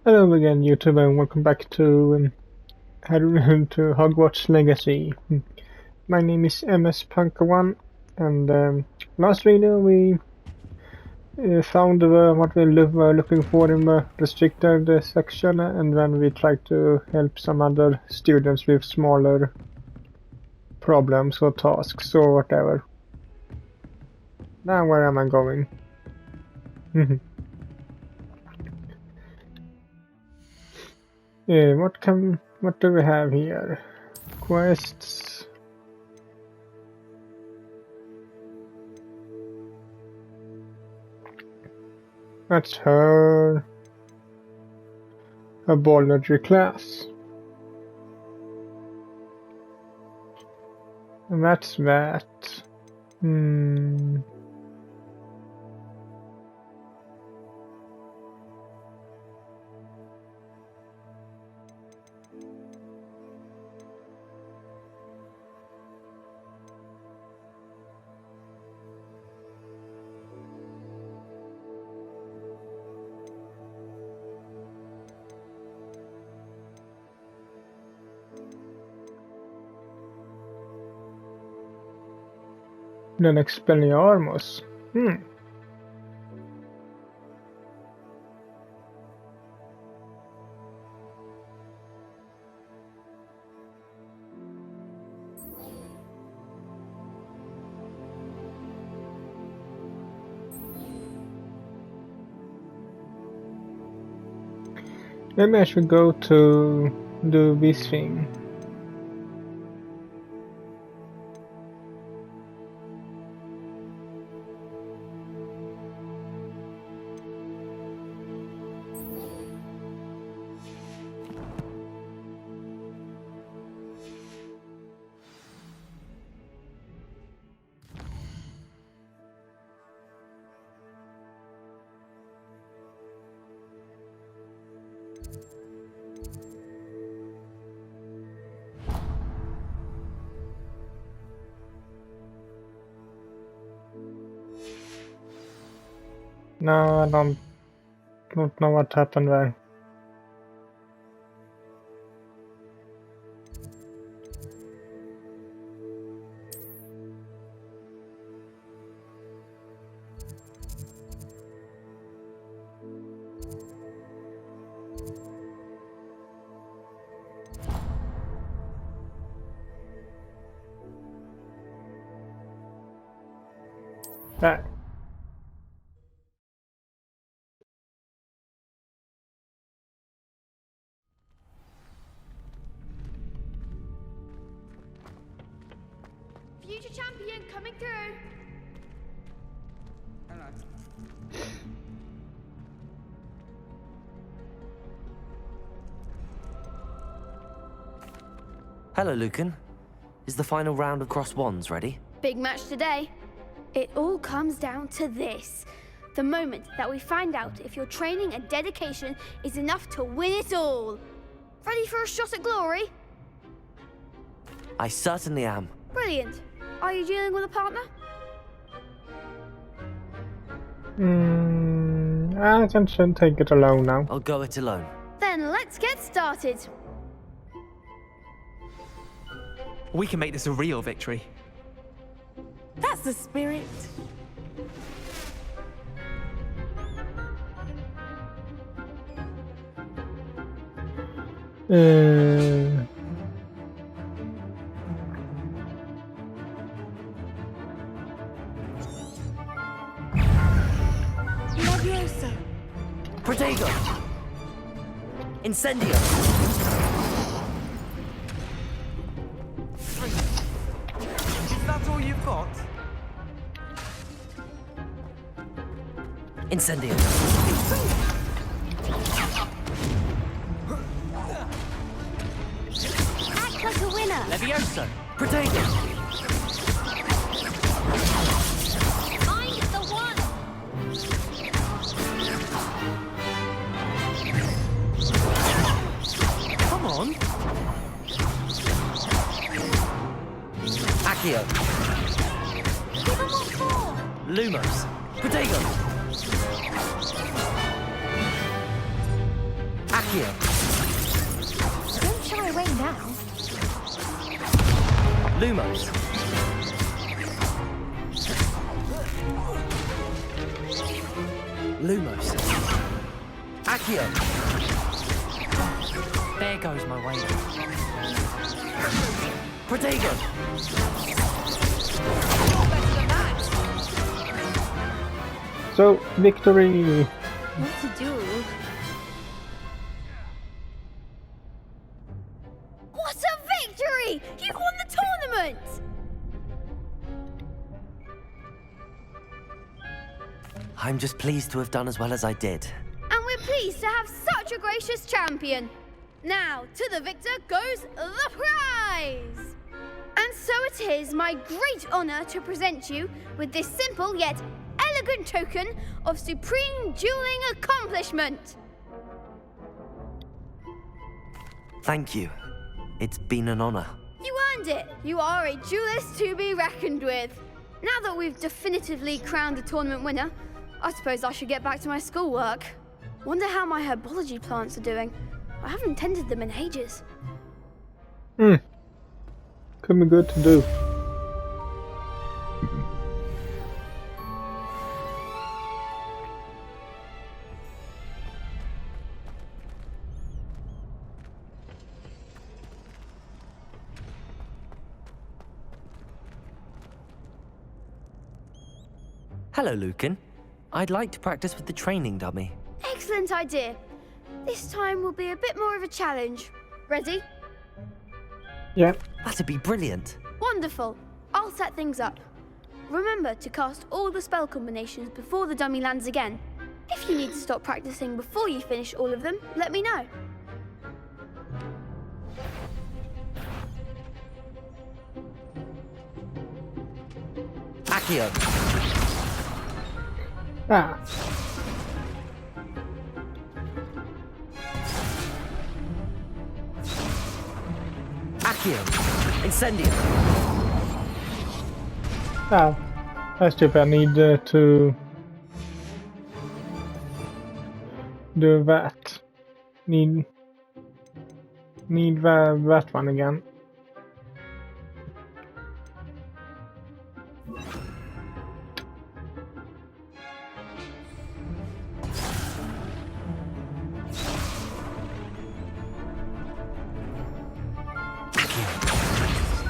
Hello again, YouTube, and welcome back to to Hogwarts Legacy. My name is MS Punker1, and last video we found what we were looking for in the restricted section, and then we tried to help some other students with smaller problems or tasks or whatever. Now where am I going? What do we have here? Quests. That's her. A biology class. And that's that. Then Expelliarmus. Maybe I should go to do this thing. No, I don't know what happened there. There. Future champion coming through. Hello. Hello, Lucan. Is the final round of Cross Wands ready? Big match today. It all comes down to this. The moment that we find out if your training and dedication is enough to win it all. Ready for a shot at glory? I certainly am. Brilliant. Are you dealing with a partner? I can take it alone now. I'll go it alone. Then let's get started. We can make this a real victory. That's the spirit. Leviosa. Protego! Incendio! Is that all you've got? Incendio! Act like a winner. Levioso! Protego! I'm the one. Come on! Accio! Give him what for. Lumos! Protego! Accio. Don't shy away now. Lumos. Lumos. Accio. There goes my way. Protego. So, victory! What to do? What a victory! You won the tournament! I'm just pleased to have done as well as I did. And we're pleased to have such a gracious champion. Now, to the victor goes the prize! And so it is my great honor to present you with this simple yet elegant token of supreme dueling accomplishment. Thank you. It's been an honor. You earned it. You are a duelist to be reckoned with. Now that we've definitively crowned the tournament winner, I suppose I should get back to my schoolwork. Wonder how my herbology plants are doing. I haven't tended them in ages. Could be good to do. Hello, Lucan. I'd like to practice with the training dummy. Excellent idea. This time will be a bit more of a challenge. Ready? Yeah. That'd be brilliant. Wonderful. I'll set things up. Remember to cast all the spell combinations before the dummy lands again. If you need to stop practicing before you finish all of them, let me know. Accio. Ah. Accio. Incendio. Ah. That's too bad. I need to do that. Need that one again.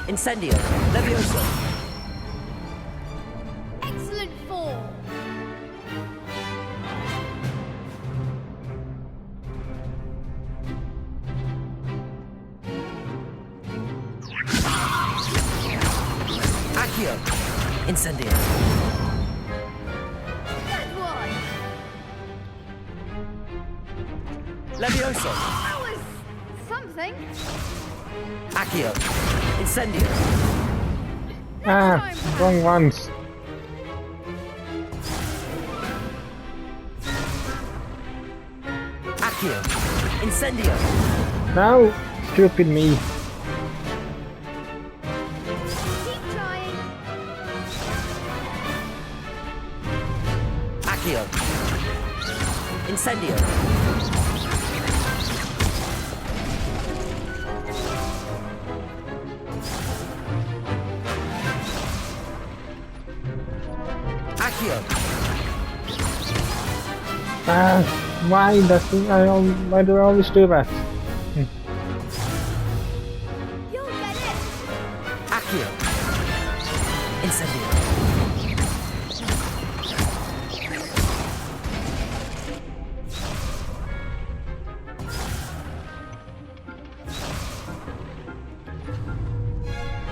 Incendio. Levioso. Excellent form. Accio. Incendio. Good one. Levioso. That was something. Accio. Incendio. Ah, wrong ones. Accio. Incendio. Now, stupid me. Keep trying. Accio. Incendio. Accio. Ah, why why do I always do that? You'll get it. Accio. Incendio.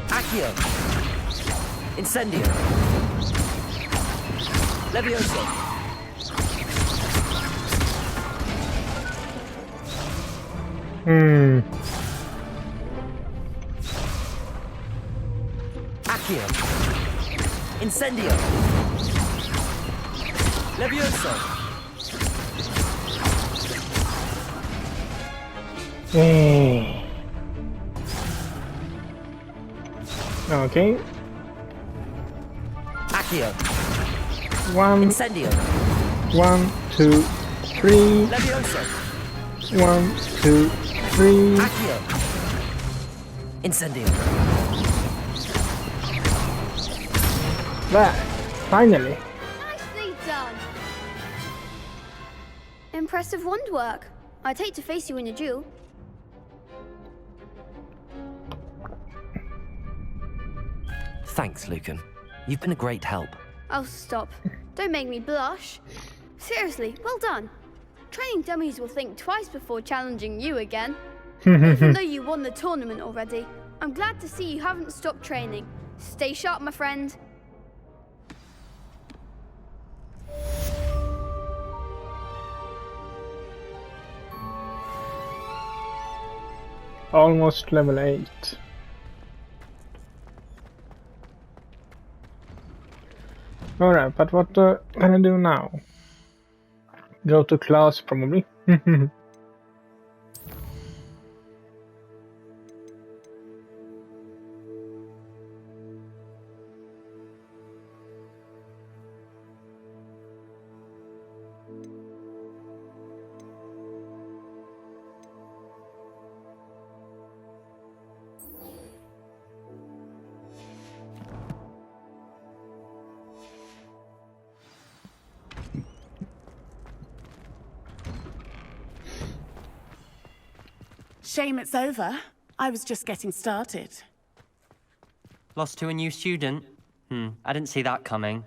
Accio. Incendio. Levioso. Accio. Incendio. Levioso. Okay. Accio. One, Incendio. 1, 2, 3. Levioso. 1, 2, 3. Accio! Incendio. There, finally. Nicely done. Impressive wand work. I'd hate to face you in a duel. Thanks, Lucan. You've been a great help. Oh, stop. Don't make me blush. Seriously, well done. Training dummies will think twice before challenging you again. Even though you won the tournament already, I'm glad to see you haven't stopped training. Stay sharp, my friend. Almost level 8. Alright, but what can I do now? Go to class, probably. Shame it's over. I was just getting started. Lost to a new student? I didn't see that coming.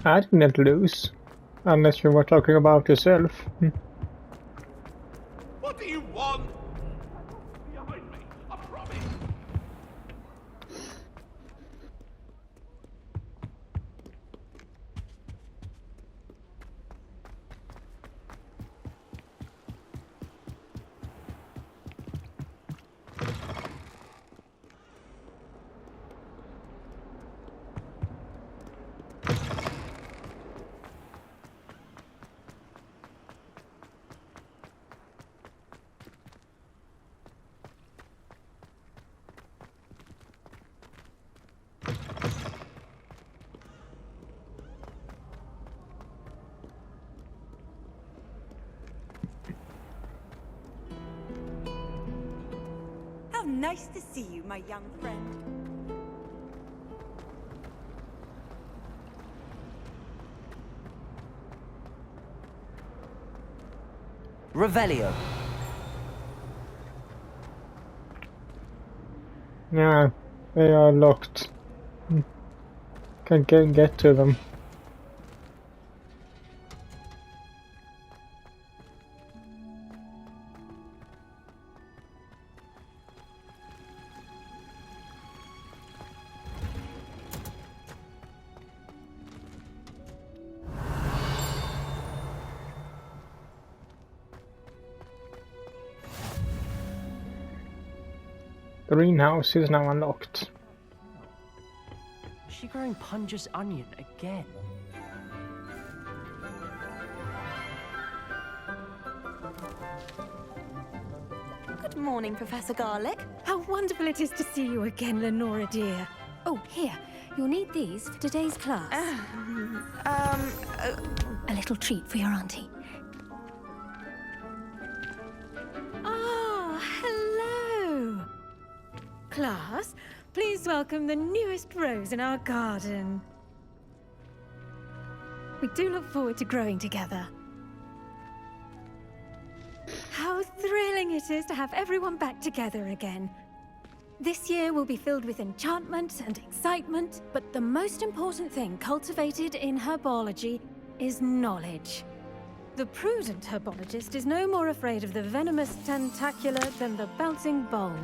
I didn't lose. Unless you were talking about yourself. What do you want? Behind me, I promise. How nice to see you, my young friend. Revelio. Yeah, they are locked. Can't get to them. The greenhouse is now unlocked. Is she growing Punja's onion again? Good morning, Professor Garlic. How wonderful it is to see you again, Lenora dear. Oh, here. You'll need these for today's class. A little treat for your auntie. Ah, hello. Class, please welcome the newest rose in our garden. We do look forward to growing together. How thrilling it is to have everyone back together again. This year will be filled with enchantment and excitement, but the most important thing cultivated in herbology is knowledge. The prudent herbologist is no more afraid of the venomous tentacula than the bouncing bulb.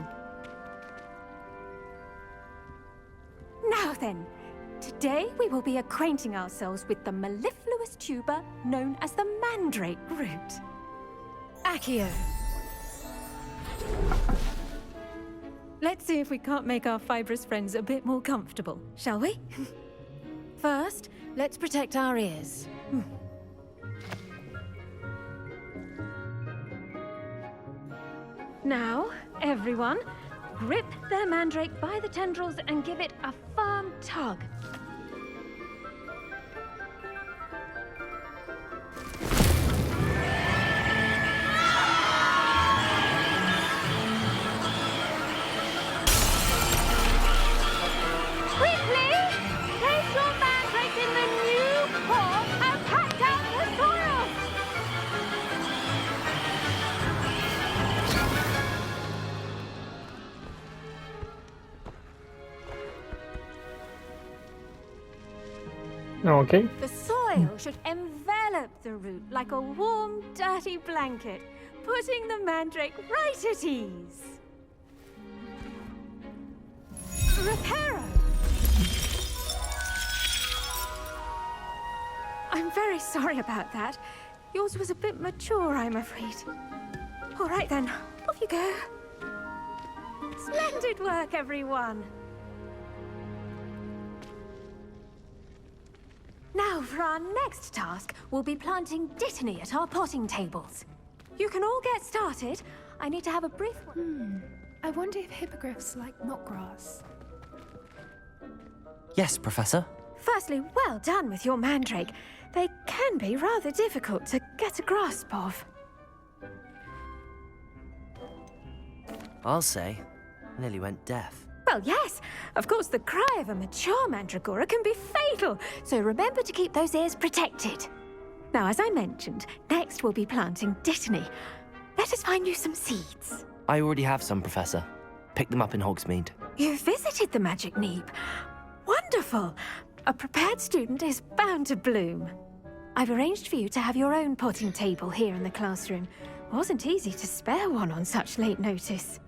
Now then, today we will be acquainting ourselves with the mellifluous tuber known as the mandrake root. Accio. Let's see if we can't make our fibrous friends a bit more comfortable, shall we? First, let's protect our ears. Now, everyone, grip their mandrake by the tendrils and give it a firm tug. Okay. The soil should envelop the root like a warm, dirty blanket, putting the mandrake right at ease. Reparo! I'm very sorry about that. Yours was a bit mature, I'm afraid. All right then, off you go. Splendid work, everyone. Now, for our next task, we'll be planting dittany at our potting tables. You can all get started. I need to have a brief... I wonder if hippogriffs like knotgrass. Yes, Professor. Firstly, well done with your mandrake. They can be rather difficult to get a grasp of. I'll say, nearly went deaf. Well, yes. Of course, the cry of a mature mandragora can be fatal, so remember to keep those ears protected. Now, as I mentioned, next we'll be planting dittany. Let us find you some seeds. I already have some, Professor. Picked them up in Hogsmeade. You visited the Magic Neep. Wonderful. A prepared student is bound to bloom. I've arranged for you to have your own potting table here in the classroom. Wasn't easy to spare one on such late notice.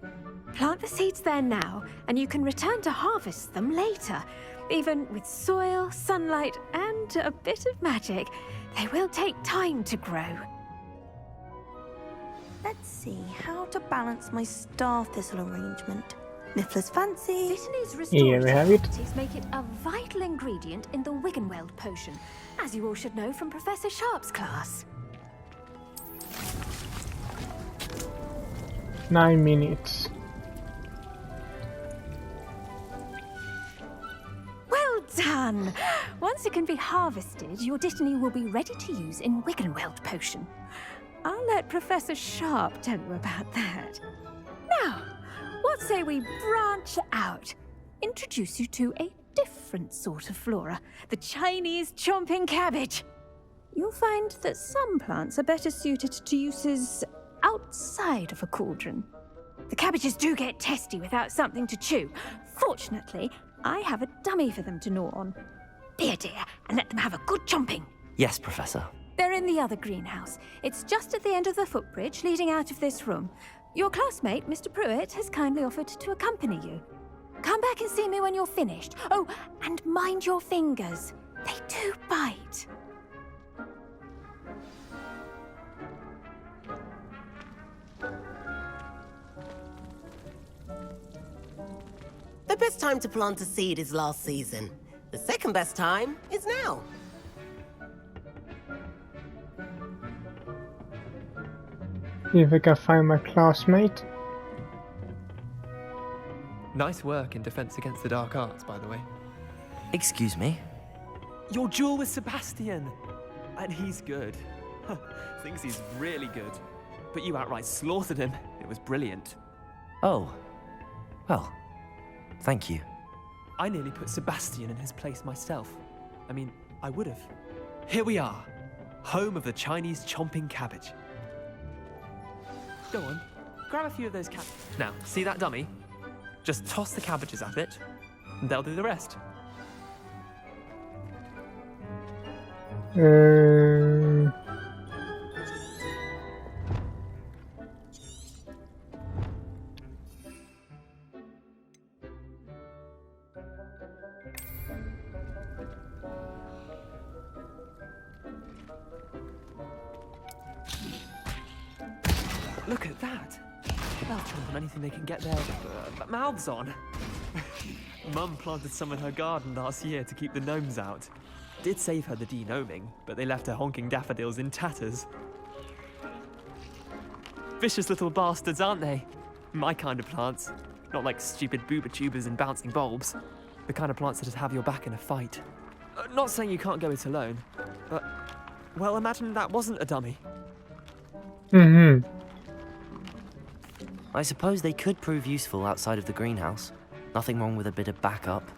Plant the seeds there now, and you can return to harvest them later. Even with soil, sunlight, and a bit of magic, they will take time to grow. Let's see how to balance my star thistle arrangement. Niffler's fancy. Dittany's Here we have it. properties make it a vital ingredient in the Wiggenweld potion, as you all should know from Professor Sharp's class. 9 minutes. Well done! Once it can be harvested, your dittany will be ready to use in Wiggenweld potion. I'll let Professor Sharp tell you about that. Now, what say we branch out? Introduce you to a different sort of flora, the Chinese chomping cabbage. You'll find that some plants are better suited to uses outside of a cauldron. The cabbages do get testy without something to chew. Fortunately, I have a dummy for them to gnaw on. Be a dear and let them have a good chomping. Yes, Professor. They're in the other greenhouse. It's just at the end of the footbridge leading out of this room. Your classmate, Mr. Pruitt, has kindly offered to accompany you. Come back and see me when you're finished. Oh, and mind your fingers. They do bite. The best time to plant a seed is last season. The second best time is now. See if I can find my classmate. Nice work in Defense Against the Dark Arts, by the way. Excuse me? Your duel with Sebastian! And he's good. Thinks he's really good. But you outright slaughtered him. It was brilliant. Oh. Well, thank you. I nearly put Sebastian in his place myself. I mean, I would have. Here we are. Home of the Chinese chomping cabbage. Go on. Grab a few of those cabbages. Now, see that dummy? Just toss the cabbages at it, and they'll do the rest. Look at that. They'll chomp on anything they can get their mouths on. Mum planted some in her garden last year to keep the gnomes out. Did save her the de-gnoming, but they left her honking daffodils in tatters. Vicious little bastards, aren't they? My kind of plants. Not like stupid booba tubers and bouncing bulbs. The kind of plants that just have your back in a fight. Not saying you can't go it alone, but... well, imagine that wasn't a dummy. Mm-hmm. I suppose they could prove useful outside of the greenhouse. Nothing wrong with a bit of backup,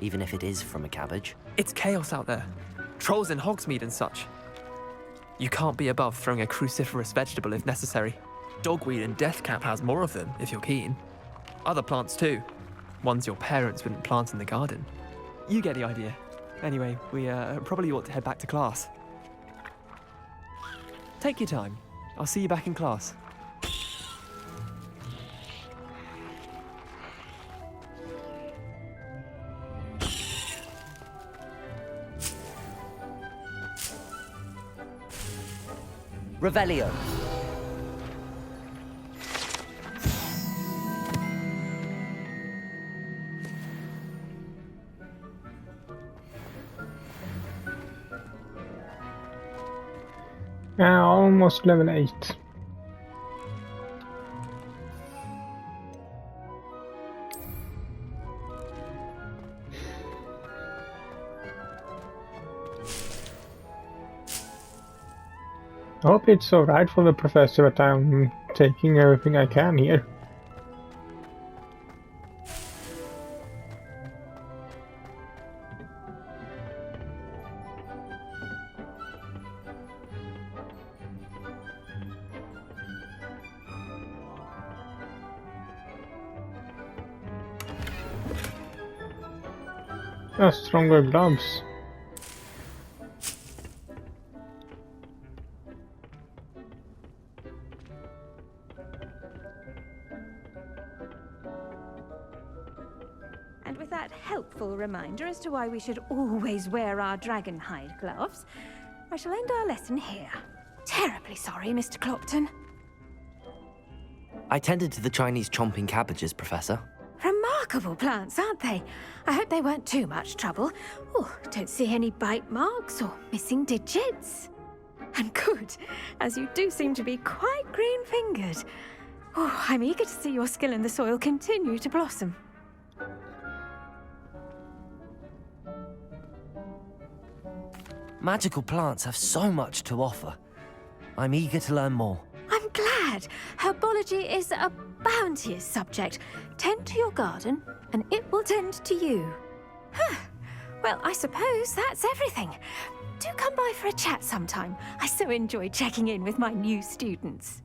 even if it is from a cabbage. It's chaos out there. Trolls in Hogsmeade and such. You can't be above throwing a cruciferous vegetable if necessary. Dogweed and deathcap has more of them, if you're keen. Other plants too. Ones your parents wouldn't plant in the garden. You get the idea. Anyway, we probably ought to head back to class. Take your time. I'll see you back in class. Revelio. Almost level 8. I hope it's alright for the professor that I'm taking everything I can here. Stronger gloves. And with that helpful reminder as to why we should always wear our dragon hide gloves, I shall end our lesson here. Terribly sorry, Mr. Clopton. I tended to the Chinese chomping cabbages, Professor. Remarkable plants, aren't they? I hope they weren't too much trouble. Oh, don't see any bite marks or missing digits. And good, as you do seem to be quite green-fingered. Oh, I'm eager to see your skill in the soil continue to blossom. Magical plants have so much to offer. I'm eager to learn more. I'm glad. Herbology is a bounteous subject. Tend to your garden, and it will tend to you. Huh. Well, I suppose that's everything. Do come by for a chat sometime. I so enjoy checking in with my new students.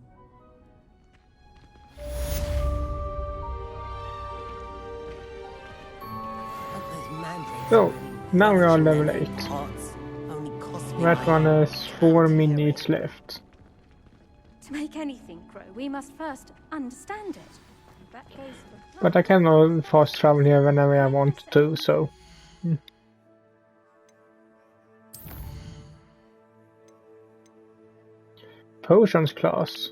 So, now we are level 8. That one has 4 minutes left. To make anything grow, we must first understand it. That goes for... But I can fast travel here whenever I want to, so... Potions class.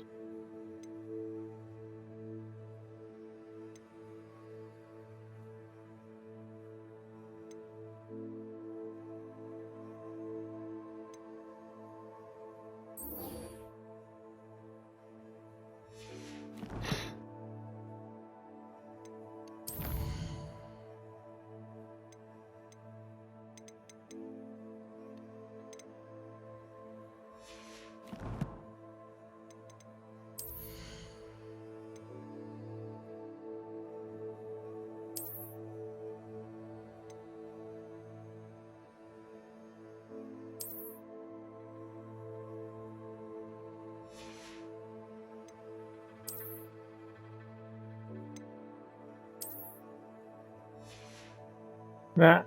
That.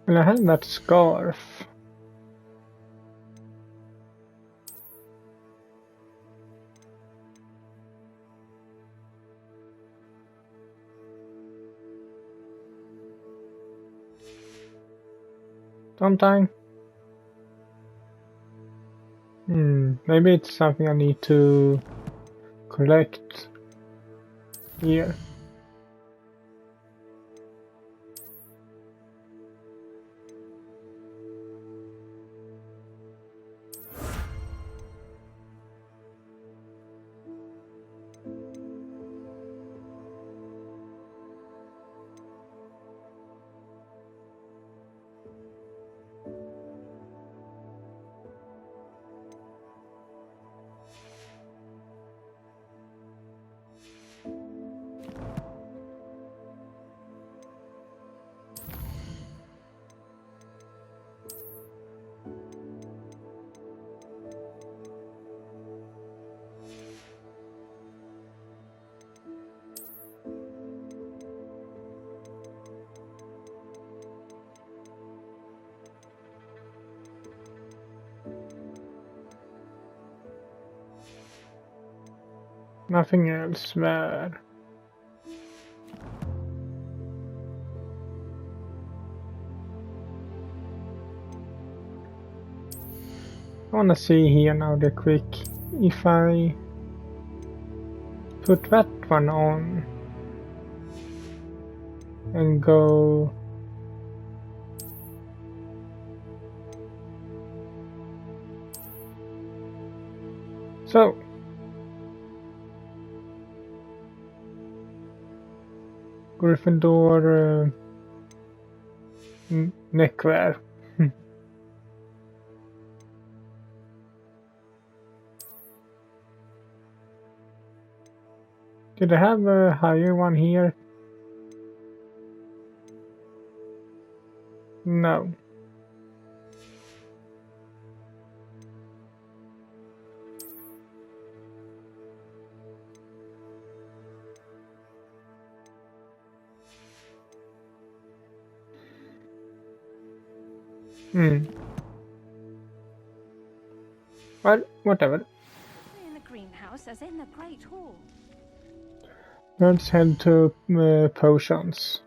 Well, I had that scarf. Sometime. Maybe it's something I need to collect here. Nothing else there. I wanna see here now the quick if I put that one on and go so Gryffindor neckwear. Did I have a higher one here? No. Well, whatever. In the greenhouse, as in the Great Hall. Let's head to potions.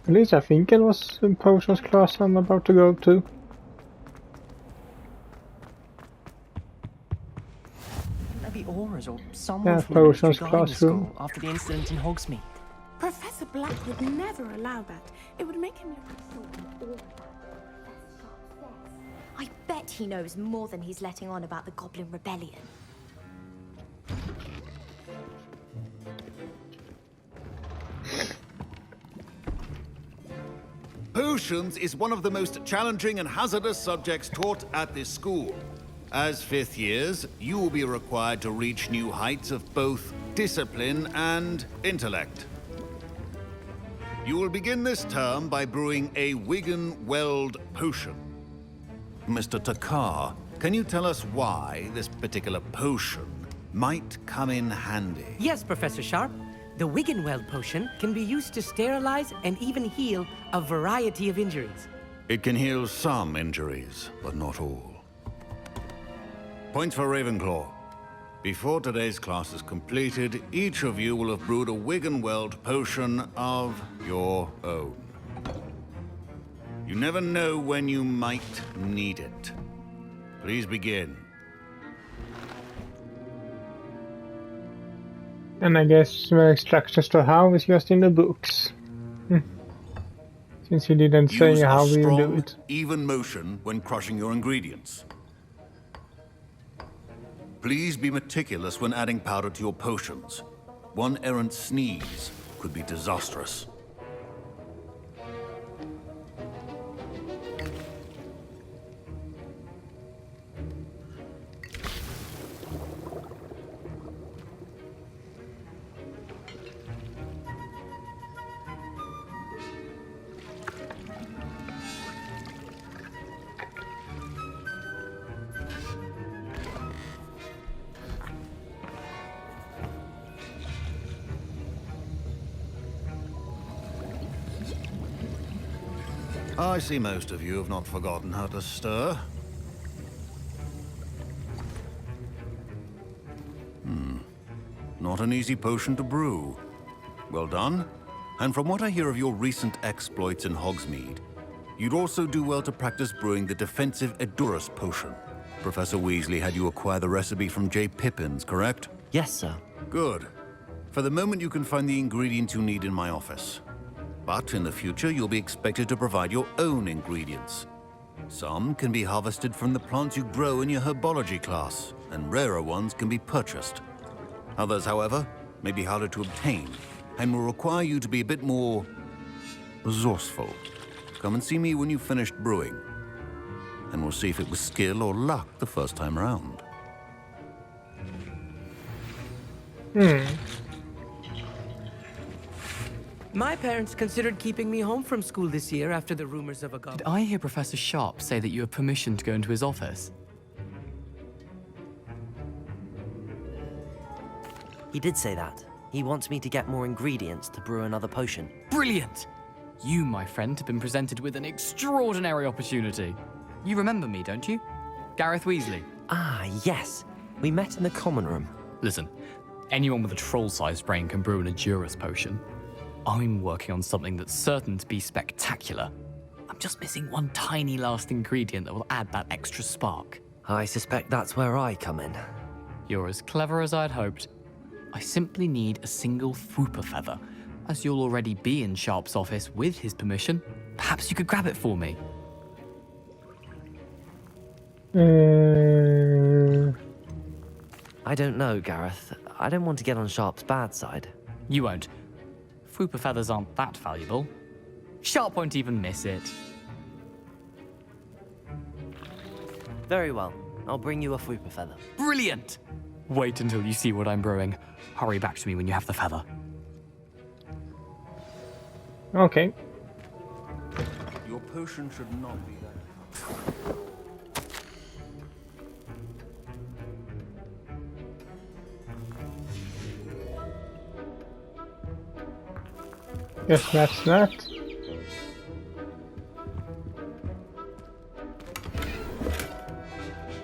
At least I think it was the potions class I'm about to go to. Maybe Aura's or someone from the potions Ministry Guidance classroom. School after the incident in Hogsmeade. Professor Black would never allow that. It would make him look I bet he knows more than he's letting on about the Goblin Rebellion. Potions is one of the most challenging and hazardous subjects taught at this school. As fifth years, you will be required to reach new heights of both discipline and intellect. You will begin this term by brewing a Wiggen-Weld potion. Mr. Takar, can you tell us why this particular potion might come in handy? Yes, Professor Sharp. The Wiggen-Weld potion can be used to sterilize and even heal a variety of injuries. It can heal some injuries, but not all. Points for Ravenclaw. Before today's class is completed, each of you will have brewed a Wiggen-Weld potion of your own. You never know when you might need it. Please begin. And I guess the instructions to how is just in the books. Since he didn't say Use how a we do strong, it. even motion when crushing your ingredients. Please be meticulous when adding powder to your potions. One errant sneeze could be disastrous. I see most of you have not forgotten how to stir. Not an easy potion to brew. Well done. And from what I hear of your recent exploits in Hogsmeade, you'd also do well to practice brewing the defensive Edurus potion. Professor Weasley had you acquire the recipe from J. Pippins, correct? Yes, sir. Good. For the moment, you can find the ingredients you need in my office. But in the future, you'll be expected to provide your own ingredients. Some can be harvested from the plants you grow in your herbology class, and rarer ones can be purchased. Others, however, may be harder to obtain, and will require you to be a bit more resourceful. Come and see me when you've finished brewing. and we'll see if it was skill or luck the first time round. My parents considered keeping me home from school this year after the rumors of a goblin. Did I hear Professor Sharp say that you have permission to go into his office? He did say that. He wants me to get more ingredients to brew another potion. Brilliant! You, my friend, have been presented with an extraordinary opportunity. You remember me, don't you? Gareth Weasley. Ah, yes. We met in the common room. Listen, anyone with a troll-sized brain can brew an Adurus potion. I'm working on something that's certain to be spectacular. I'm just missing one tiny last ingredient that will add that extra spark. I suspect that's where I come in. You're as clever as I'd hoped. I simply need a single Fwooper feather. As you'll already be in Sharp's office with his permission, perhaps you could grab it for me. I don't know, Gareth. I don't want to get on Sharp's bad side. You won't. Fwooper feathers aren't that valuable. Sharp won't even miss it. Very well. I'll bring you a Fwooper feather. Brilliant! Wait until you see what I'm brewing. Hurry back to me when you have the feather. Okay. Your potion should not be there. Yes, that's that.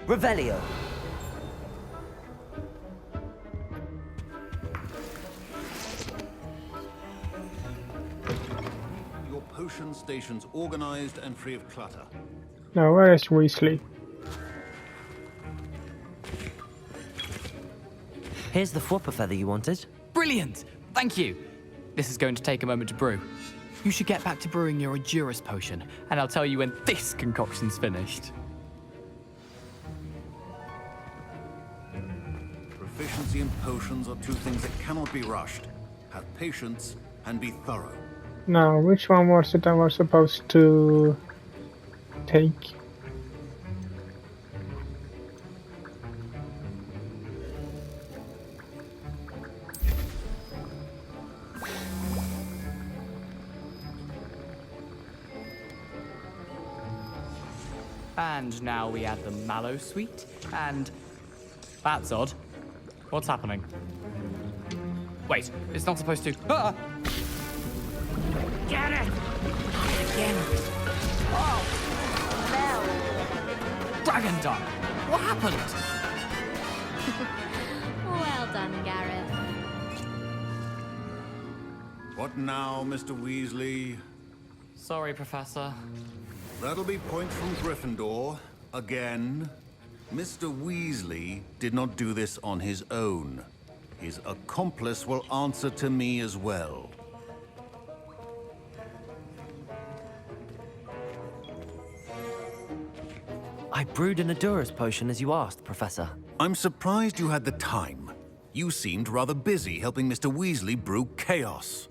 Revelio. Your potion station's organized and free of clutter. Now, where is Weasley? Here's the Fwooper feather you wanted. Brilliant! Thank you! This is going to take a moment to brew. You should get back to brewing your Adurus potion, and I'll tell you when this concoction's finished. Proficiency in potions are two things that cannot be rushed. Have patience and be thorough. Now, which one was it I was supposed to take? And now we add the mallow sweet, and... That's odd. What's happening? Wait, it's not supposed to... Ah! Get it! Again. Oh! Dragon Dung! What happened? Well done, Gareth. What now, Mr. Weasley? Sorry, Professor. That'll be points from Gryffindor. Again. Mr. Weasley did not do this on his own. His accomplice will answer to me as well. I brewed an Adurus potion as you asked, Professor. I'm surprised you had the time. You seemed rather busy helping Mr. Weasley brew chaos.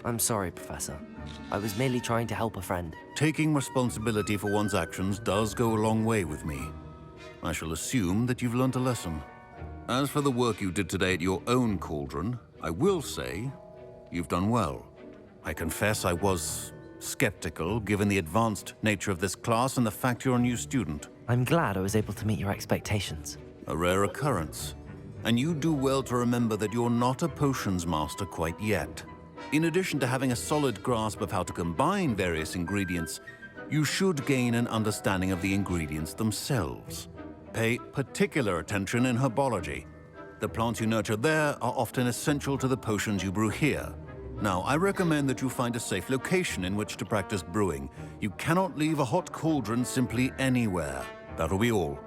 I'm sorry, Professor. I was merely trying to help a friend. Taking responsibility for one's actions does go a long way with me. I shall assume that you've learnt a lesson. As for the work you did today at your own cauldron, I will say you've done well. I confess I was skeptical, given the advanced nature of this class and the fact you're a new student. I'm glad I was able to meet your expectations. A rare occurrence. And you do well to remember that you're not a potions master quite yet. In addition to having a solid grasp of how to combine various ingredients, you should gain an understanding of the ingredients themselves. Pay particular attention in herbology. The plants you nurture there are often essential to the potions you brew here. Now, I recommend that you find a safe location in which to practice brewing. You cannot leave a hot cauldron simply anywhere. That'll be all.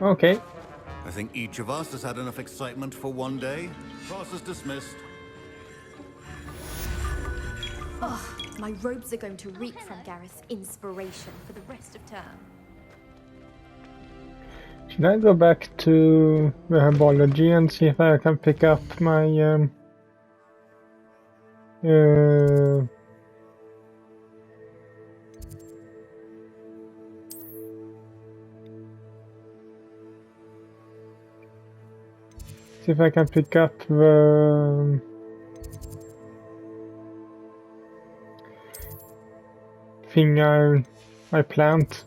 Okay. I think each of us has had enough excitement for one day. Class is dismissed. Oh, my robes are going to reek from Gareth's inspiration for the rest of term. Should I go back to the herbology and see if I can pick up my See if I can pick up the thing I plant.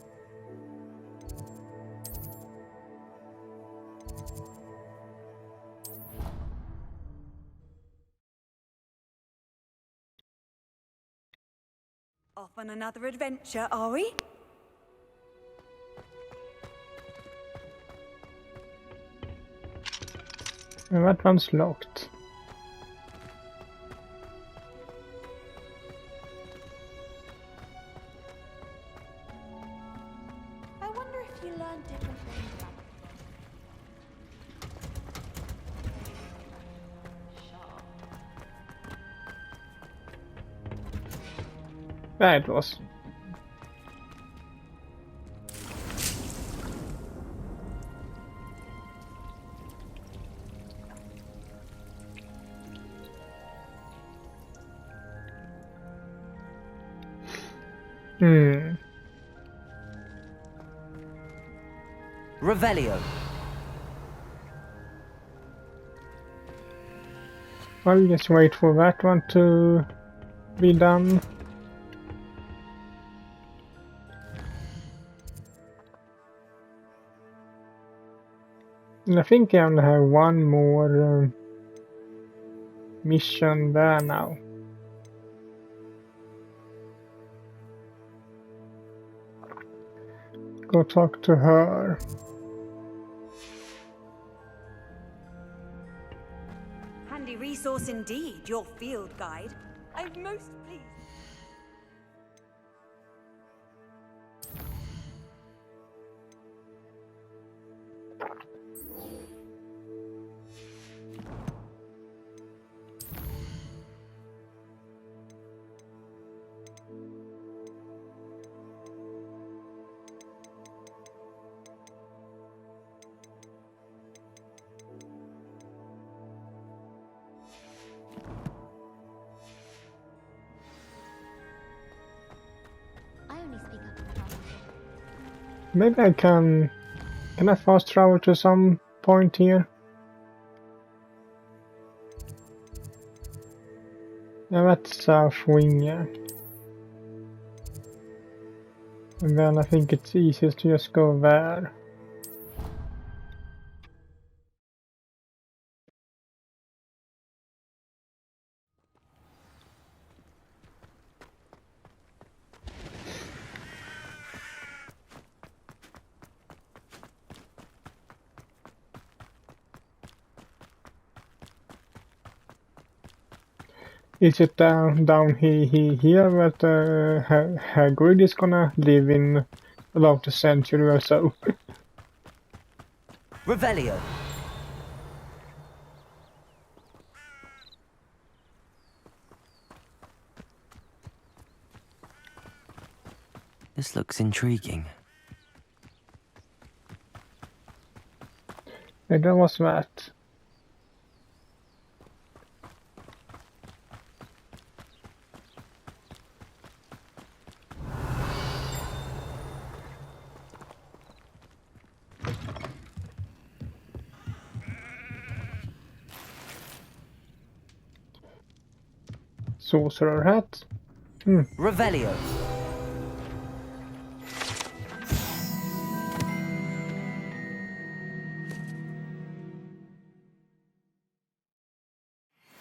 Off on another adventure, are we? And that one's locked. I wonder if you learned different things about There it was. Revelio. I'll just wait for that one to be done. And I think I only have one more mission there now. Go talk to her. Handy resource indeed, your field guide. I'm most pleased. Maybe I can I fast travel to some point here? Yeah, that's South Wing, yeah. And then I think it's easiest to just go there. Is it down here that Hagrid is gonna live in about a century or so? Revelio. This looks intriguing. And that was that. Sorcerer hat. Revelio.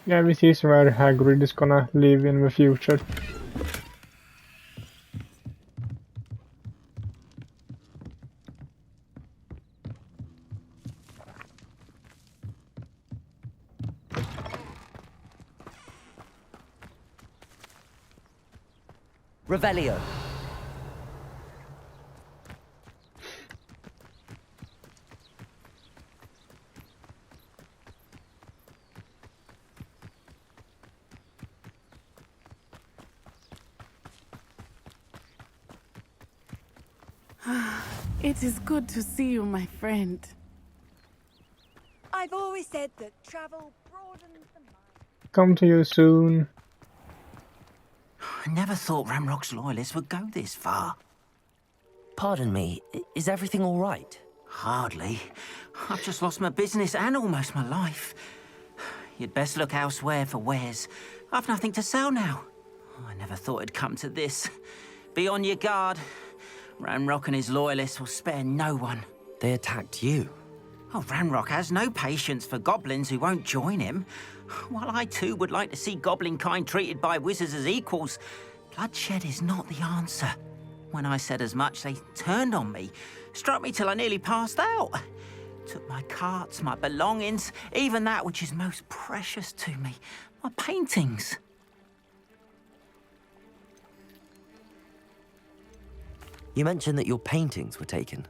Yeah, this is where Hagrid is gonna live in the future. Revelio. It is good to see you, my friend. I've always said that travel broadens the mind. Come to you soon. I never thought Ramrock's loyalists would go this far. Pardon me, is everything all right? Hardly. I've just lost my business and almost my life. You'd best look elsewhere for wares. I've nothing to sell now. I never thought it'd come to this. Be on your guard. Ranrock and his loyalists will spare no one. They attacked you? Oh, Ranrock has no patience for goblins who won't join him. While I too would like to see goblin kind treated by wizards as equals, bloodshed is not the answer. When I said as much, they turned on me, struck me till I nearly passed out. Took my carts, my belongings, even that which is most precious to me, my paintings. You mentioned that your paintings were taken.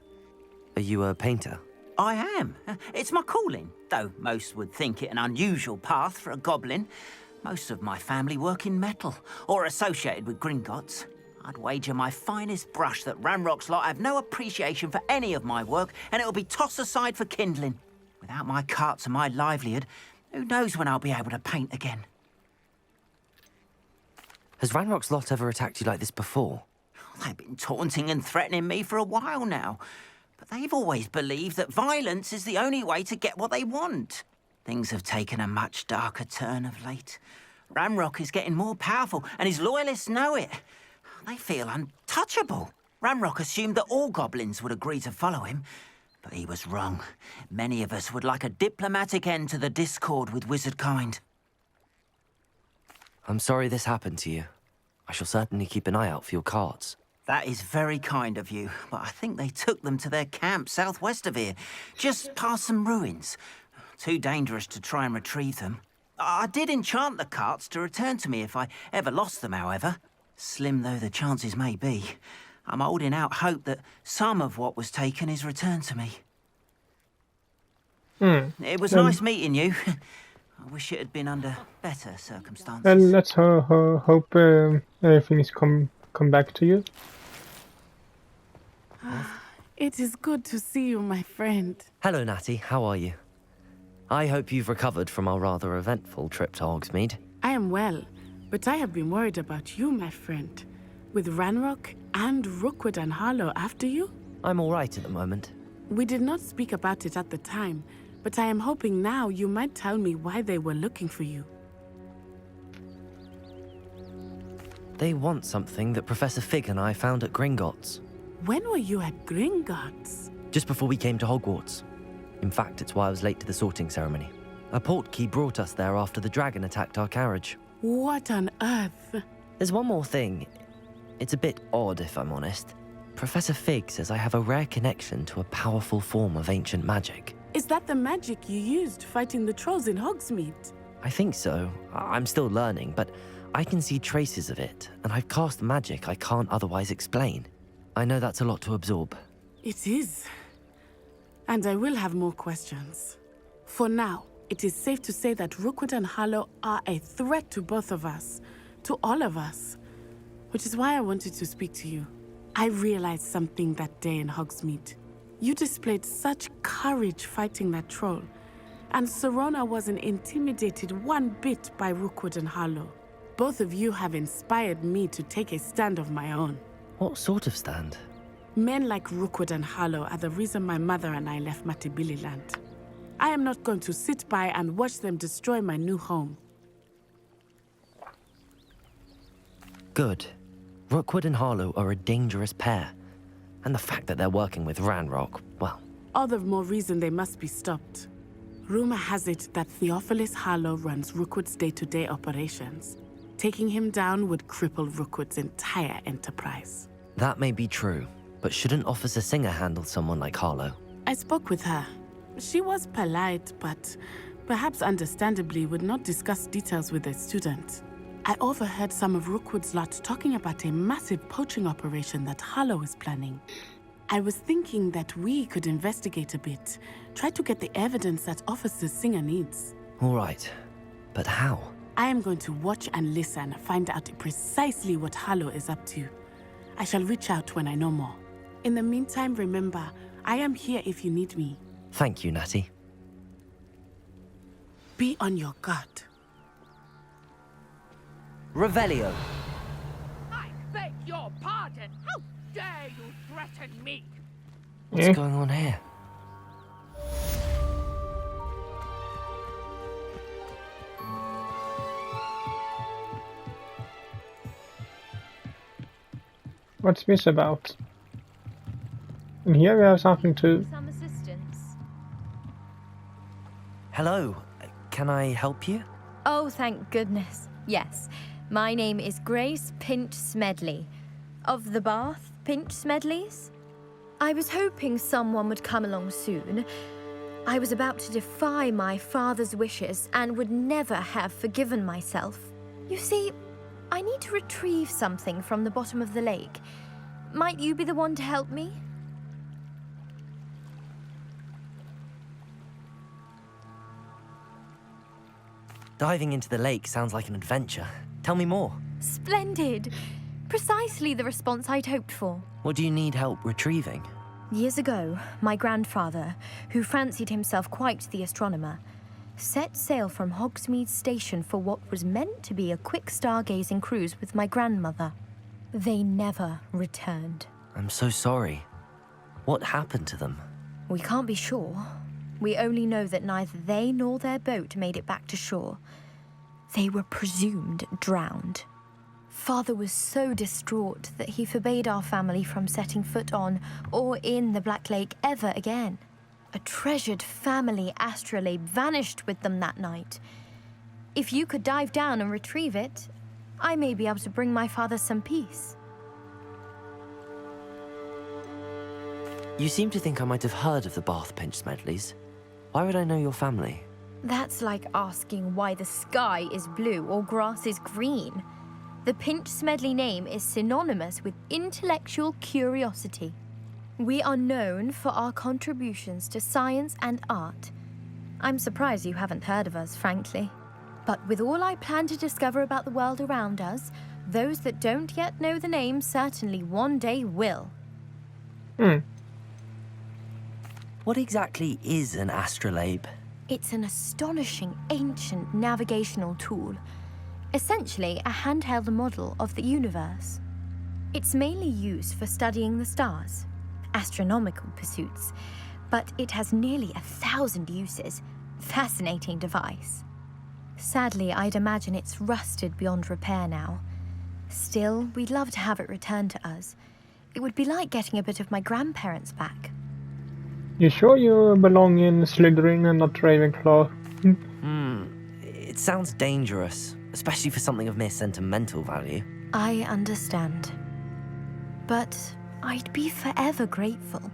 Are you a painter? I am. It's my calling, though most would think it an unusual path for a goblin. Most of my family work in metal, or associated with Gringotts. I'd wager my finest brush that Ranrock's lot have no appreciation for any of my work, and it'll be tossed aside for kindling. Without my carts and my livelihood, who knows when I'll be able to paint again? Has Ranrock's lot ever attacked you like this before? They've been taunting and threatening me for a while now. But they've always believed that violence is the only way to get what they want. Things have taken a much darker turn of late. Ranrock is getting more powerful, and his loyalists know it. They feel untouchable. Ranrock assumed that all goblins would agree to follow him, but he was wrong. Many of us would like a diplomatic end to the discord with wizard kind. I'm sorry this happened to you. I shall certainly keep an eye out for your cards. That is very kind of you, but I think they took them to their camp southwest of here, just past some ruins. Too dangerous to try and retrieve them. I did enchant the carts to return to me if I ever lost them, however. Slim though the chances may be, I'm holding out hope that some of what was taken is returned to me. It was nice meeting you. I wish it had been under better circumstances. And let's hope everything is come back to you. It is good to see you, my friend. Hello, Natty. How are you? I hope you've recovered from our rather eventful trip to Hogsmeade. I am well, but I have been worried about you, my friend. With Ranrock and Rookwood and Harlow after you? I'm all right at the moment. We did not speak about it at the time, but I am hoping now you might tell me why they were looking for you. They want something that Professor Fig and I found at Gringotts. When were you at Gringotts? Just before we came to Hogwarts. In fact, it's why I was late to the sorting ceremony. A portkey brought us there after the dragon attacked our carriage. What on earth? There's one more thing. It's a bit odd, if I'm honest. Professor Fig says I have a rare connection to a powerful form of ancient magic. Is that the magic you used fighting the trolls in Hogsmeade? I think so. I'm still learning, but I can see traces of it, and I've cast magic I can't otherwise explain. I know that's a lot to absorb. It is. And I will have more questions. For now, it is safe to say that Rookwood and Harlow are a threat to both of us, to all of us. Which is why I wanted to speak to you. I realized something that day in Hogsmeade. You displayed such courage fighting that troll, and Serona wasn't intimidated one bit by Rookwood and Harlow. Both of you have inspired me to take a stand of my own. What sort of stand? Men like Rookwood and Harlow are the reason my mother and I left Matibili land. I am not going to sit by and watch them destroy my new home. Good. Rookwood and Harlow are a dangerous pair. And the fact that they're working with Ranrock, well... All the more reason they must be stopped. Rumor has it that Theophilus Harlow runs Rookwood's day-to-day operations. Taking him down would cripple Rookwood's entire enterprise. That may be true, but shouldn't Officer Singer handle someone like Harlow? I spoke with her. She was polite, but perhaps understandably would not discuss details with a student. I overheard some of Rookwood's lot talking about a massive poaching operation that Harlow is planning. I was thinking that we could investigate a bit, try to get the evidence that Officer Singer needs. All right, but how? I am going to watch and listen, find out precisely what Harlow is up to. I shall reach out when I know more. In the meantime, remember, I am here if you need me. Thank you, Natty. Be on your guard. Revelio. your pardon. How dare you threaten me? What's going on here? What's this about? And here we have something to... Some assistance. Hello, can I help you? Oh, thank goodness. Yes. My name is Grace Pinch Smedley. Of the Bath Pinch Smedleys? I was hoping someone would come along soon. I was about to defy my father's wishes and would never have forgiven myself. You see, I need to retrieve something from the bottom of the lake. Might you be the one to help me? Diving into the lake sounds like an adventure. Tell me more. Splendid! Precisely the response I'd hoped for. What do you need help retrieving? Years ago, my grandfather, who fancied himself quite the astronomer, set sail from Hogsmeade Station for what was meant to be a quick stargazing cruise with my grandmother. They never returned. I'm so sorry. What happened to them? We can't be sure. We only know that neither they nor their boat made it back to shore. They were presumed drowned. Father was so distraught that he forbade our family from setting foot on or in the Black Lake ever again. A treasured family astrolabe vanished with them that night. If you could dive down and retrieve it, I may be able to bring my father some peace. You seem to think I might have heard of the Bath Pinch Smedleys. Why would I know your family? That's like asking why the sky is blue or grass is green. The Pinch Smedley name is synonymous with intellectual curiosity. We are known for our contributions to science and art. I'm surprised you haven't heard of us, frankly. But with all I plan to discover about the world around us, those that don't yet know the name certainly one day will. What exactly is an astrolabe? It's an astonishing ancient navigational tool. Essentially, a handheld model of the universe. It's mainly used for studying the stars, astronomical pursuits, but it has nearly 1,000 uses. Fascinating device. Sadly, I'd imagine it's rusted beyond repair now. Still, we'd love to have it returned to us. It would be like getting a bit of my grandparents back. You sure you belong in Slytherin and not Ravenclaw? It sounds dangerous, especially for something of mere sentimental value. I understand. But I'd be forever grateful.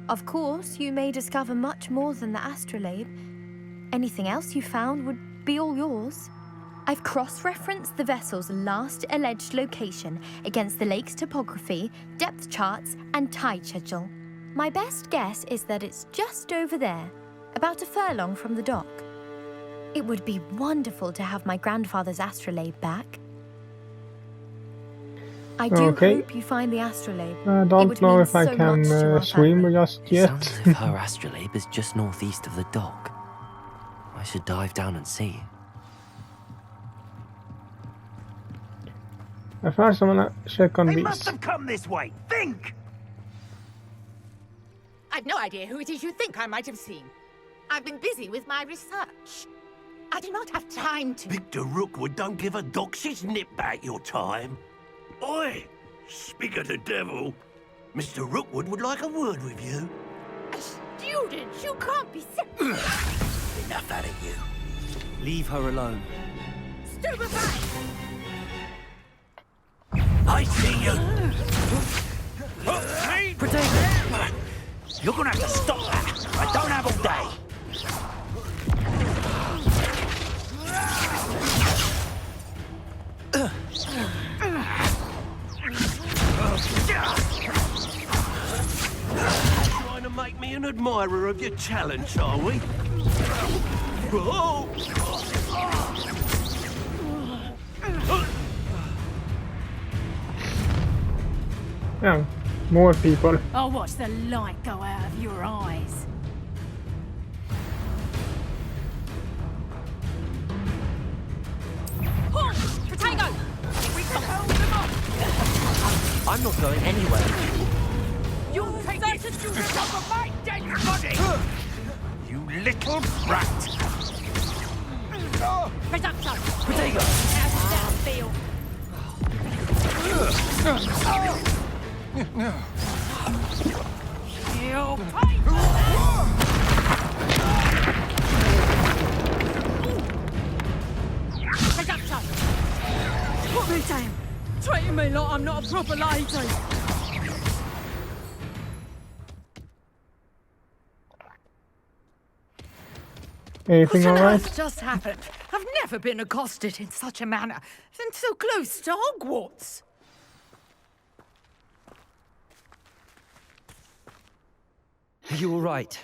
Of course, you may discover much more than the astrolabe. Anything else you found would be all yours. I've cross-referenced the vessel's last alleged location against the lake's topography, depth charts, and tide schedule. My best guess is that it's just over there, about a furlong from the dock. It would be wonderful to have my grandfather's astrolabe back. I do hope you find the astrolabe. I don't know if I can swim just yet. Sounds as if her astrolabe is just northeast of the dock. I should dive down and see. First I wanna check on They these. must have come this way. Think! I've no idea who it is you think I might have seen. I've been busy with my research. I do not have time to... Victor Rookwood don't give a doxy's nip back your time. Oi! Speak of the devil. Mr. Rookwood would like a word with you. A student? You can't be Enough out of you. Leave her alone. Stupefy! I see you! Protect! You're gonna have to stop that! I don't have all day! Trying to make me an admirer of your talents, are we? Whoa! Yeah, more people. I'll watch the light go out of your eyes. Potato! Here we come! Hold them up! I'm not going anywhere. You take it! You recover my dead body! You little brat! Presumption! Protego! How does that feel? You fight! Presumption! Put me down! Treating me like I'm not a proper lady! Anything What on alright? earth just happened? I've never been accosted in such a manner, and so close to Hogwarts. Are you all right?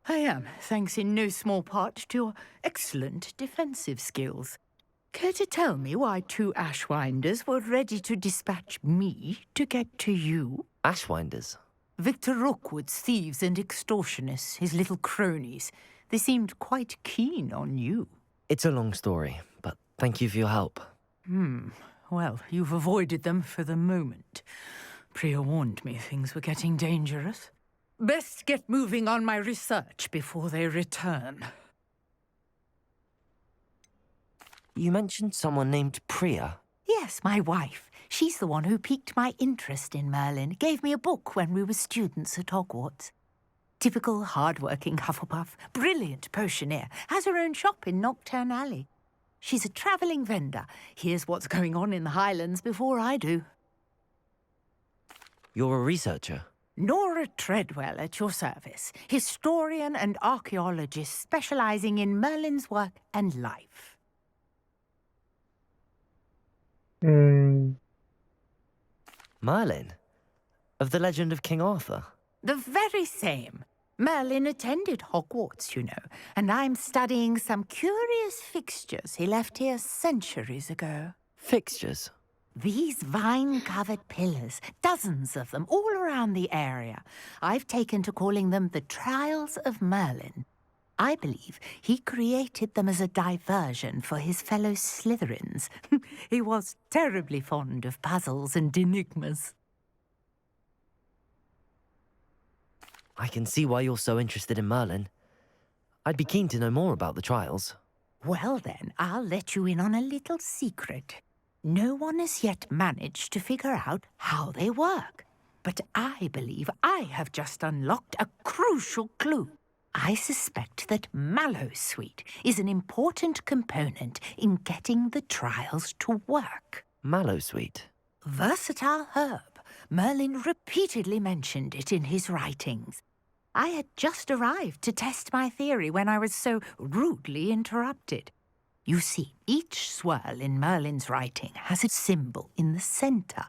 I am, thanks in no small part to your excellent defensive skills. Care to tell me why 2 Ashwinders were ready to dispatch me to get to you? Ashwinders? Victor Rookwood's thieves and extortionists, his little cronies. They seemed quite keen on you. It's a long story, but thank you for your help. Well, you've avoided them for the moment. Priya warned me things were getting dangerous. Best get moving on my research before they return. You mentioned someone named Priya. Yes, my wife. She's the one who piqued my interest in Merlin. Gave me a book when we were students at Hogwarts. Typical hard-working Hufflepuff, brilliant potioneer, has her own shop in Knockturn Alley. She's a travelling vendor. Hears what's going on in the Highlands before I do. You're a researcher? Nora Treadwell at your service, historian and archaeologist specialising in Merlin's work and life. Merlin? Of the legend of King Arthur? The very same. Merlin attended Hogwarts, you know, and I'm studying some curious fixtures he left here centuries ago. Fixtures? These vine-covered pillars, dozens of them, all around the area. I've taken to calling them the Trials of Merlin. I believe he created them as a diversion for his fellow Slytherins. He was terribly fond of puzzles and enigmas. I can see why you're so interested in Merlin. I'd be keen to know more about the trials. Well then, I'll let you in on a little secret. No one has yet managed to figure out how they work. But I believe I have just unlocked a crucial clue. I suspect that Mallowsweet is an important component in getting the trials to work. Mallowsweet? Versatile herb. Merlin repeatedly mentioned it in his writings. I had just arrived to test my theory when I was so rudely interrupted. You see, each swirl in Merlin's writing has a symbol in the centre.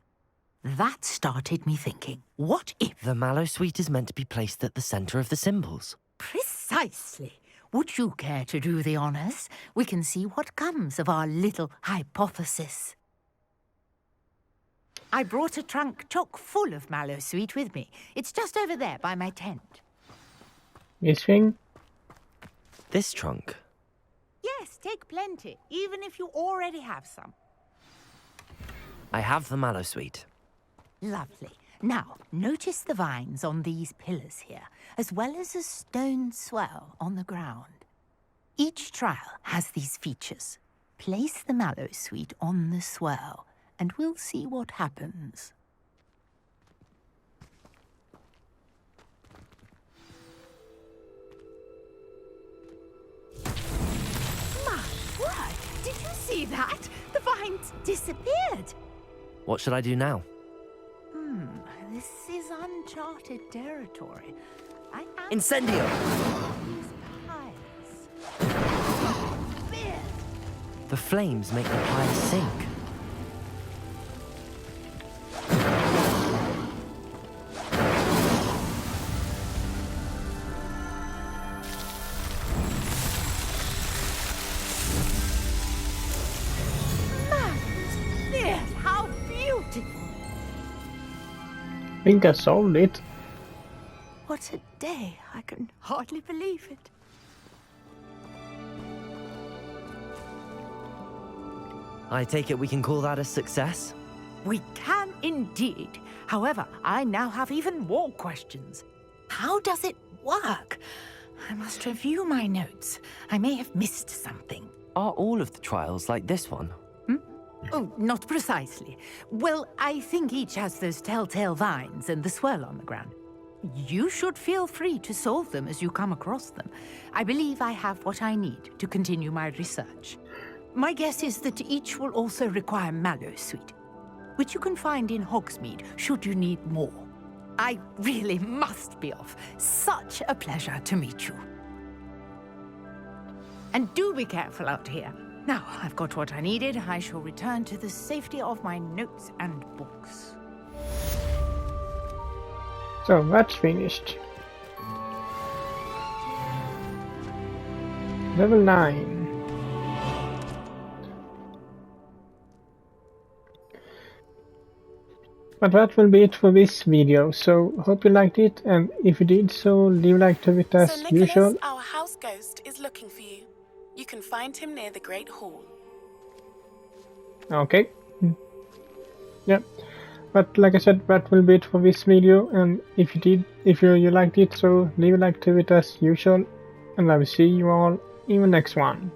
That started me thinking, what if... The Mallowsweet is meant to be placed at the centre of the symbols. Precisely. Would you care to do the honours? We can see what comes of our little hypothesis. I brought a trunk chock full of Mallowsweet with me. It's just over there by my tent. This thing? This trunk? Yes, take plenty, even if you already have some. I have the Mallowsweet. Lovely. Now, notice the vines on these pillars here, as well as a stone swell on the ground. Each trial has these features. Place the Mallowsweet on the swirl, and we'll see what happens. My word! Did you see that? The vines disappeared. What should I do now? This is uncharted territory. Incendio! The flames make the piles sink. Yes, how beautiful! I think I solved it. What a day. I can hardly believe it. I take it we can call that a success? We can indeed. However, I now have even more questions. How does it work? I must review my notes. I may have missed something. Are all of the trials like this one? Oh, not precisely. Well, I think each has those telltale vines and the swirl on the ground. You should feel free to solve them as you come across them. I believe I have what I need to continue my research. My guess is that each will also require mallow sweet, which you can find in Hogsmeade should you need more. I really must be off. Such a pleasure to meet you. And do be careful out here. Now I've got what I needed, I shall return to the safety of my notes and books. So that's finished. Level 9. But that will be it for this video, so hope you liked it, and if you did so, leave a like to it as So Nicholas, usual. our house ghost, is looking for you. You can find him near the Great Hall. Okay. Yeah. But like I said, that will be it for this video, and if you liked it, so leave a like to it as usual, and I will see you all in the next one.